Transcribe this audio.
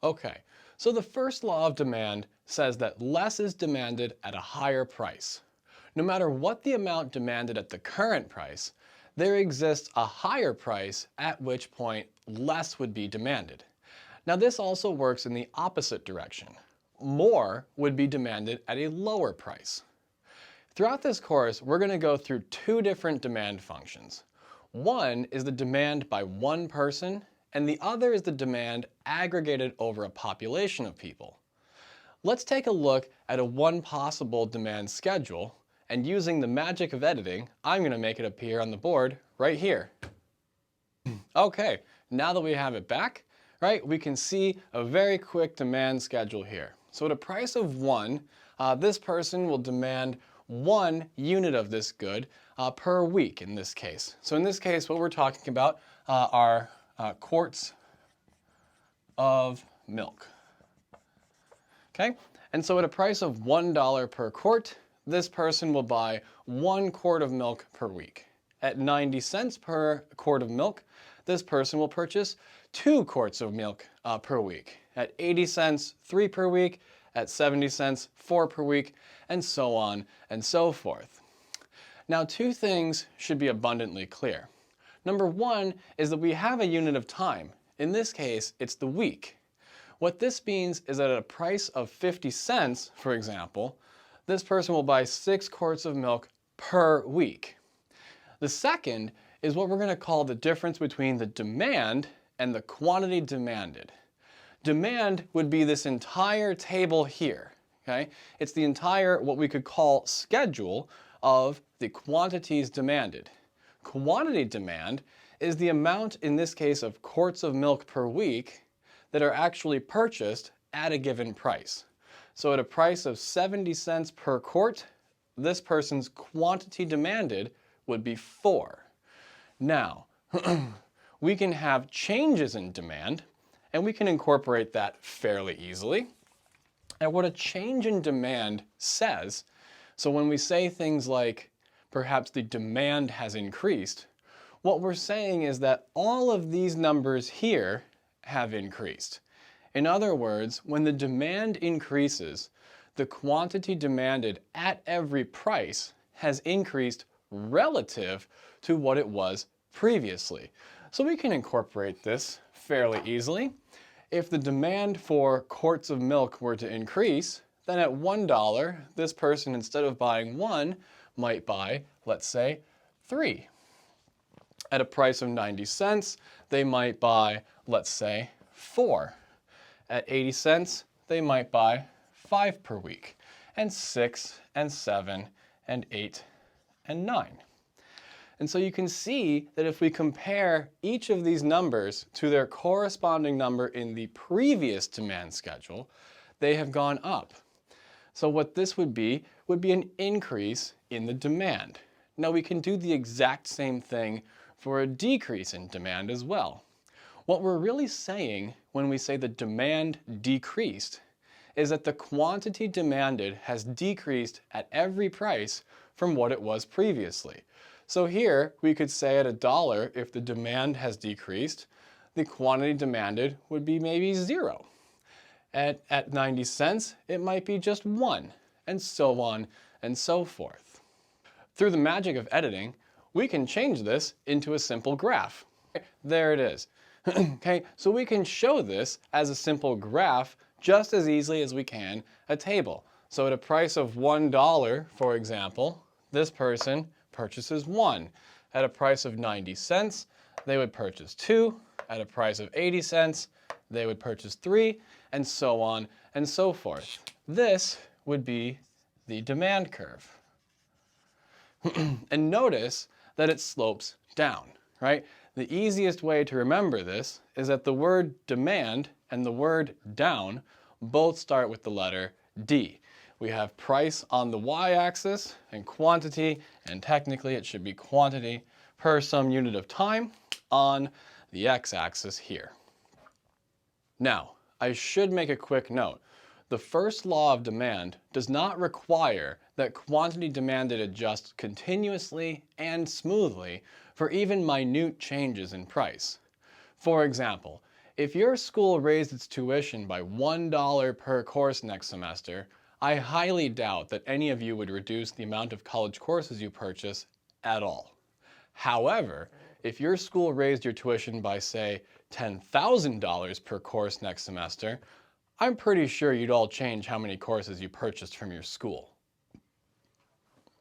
Okay, so the first law of demand says that less is demanded at a higher price. No matter what the amount demanded at the current price, there exists a higher price at which point less would be demanded. Now this also works in the opposite direction. More would be demanded at a lower price. Throughout this course, we're going to go through two different demand functions. One is the demand by one person, and the other is the demand aggregated over a population of people. Let's take a look at a one possible demand schedule, and using the magic of editing, I'm going to make it appear on the board right here. Okay, now that we have it back, right, we can see a very quick demand schedule here. So at a price of 1, this person will demand 1 unit of this good per week in this case. So in this case, what we're talking about are quarts of milk. Okay, and so at a price of $1 per quart, this person will buy 1 quart of milk per week. At 90 cents per quart of milk, this person will purchase 2 quarts of milk per week. At 80 cents, 3 per week. At 70 cents, 4 per week, and so on and so forth. Now, two things should be abundantly clear. Number one is that we have a unit of time. In this case, it's the week. What this means is that at a price of 50 cents, for example, this person will buy 6 quarts of milk per week. The second is what we're going to call the difference between the demand and the quantity demanded. Demand would be this entire table here, okay? It's the entire, what we could call, schedule of the quantities demanded. Quantity demand is the amount, in this case, of quarts of milk per week that are actually purchased at a given price. So at a price of 70 cents per quart, this person's quantity demanded would be 4. Now, we can have changes in demand, and we can incorporate that fairly easily. And what a change in demand says, so when we say things like, perhaps the demand has increased, what we're saying is that all of these numbers here have increased. In other words, when the demand increases, the quantity demanded at every price has increased relative to what it was previously. So we can incorporate this fairly easily. If the demand for quarts of milk were to increase, then at $1, this person, instead of buying 1, might buy, let's say, 3. At a price of 90 cents, they might buy, let's say, 4. At 80 cents, they might buy 5 per week, and 6, and 7, and 8, and 9. And so you can see that if we compare each of these numbers to their corresponding number in the previous demand schedule, they have gone up. So what this would be an increase in the demand. Now we can do the exact same thing for a decrease in demand as well. What we're really saying when we say the demand decreased is that the quantity demanded has decreased at every price from what it was previously. So here we could say at $1, if the demand has decreased, the quantity demanded would be maybe 0. At 90 cents, it might be just 1, and so on and so forth. Through the magic of editing, we can change this into a simple graph. There it is. Okay, so we can show this as a simple graph just as easily as we can a table. So at a price of $1, for example, this person purchases 1. At a price of 90 cents, they would purchase 2. At a price of 80 cents, they would purchase 3, and so on and so forth. This would be the demand curve. And notice that it slopes down, right? The easiest way to remember this is that the word demand and the word down both start with the letter D. We have price on the y-axis and quantity, and technically it should be quantity per some unit of time on the x-axis here. Now, I should make a quick note. The first law of demand does not require that quantity demanded adjust continuously and smoothly for even minute changes in price. For example, If your school raised its tuition by $1 per course next semester, I highly doubt that any of you would reduce the amount of college courses you purchase at all. However, if your school raised your tuition by, say, $10,000 per course next semester, I'm pretty sure you'd all change how many courses you purchased from your school.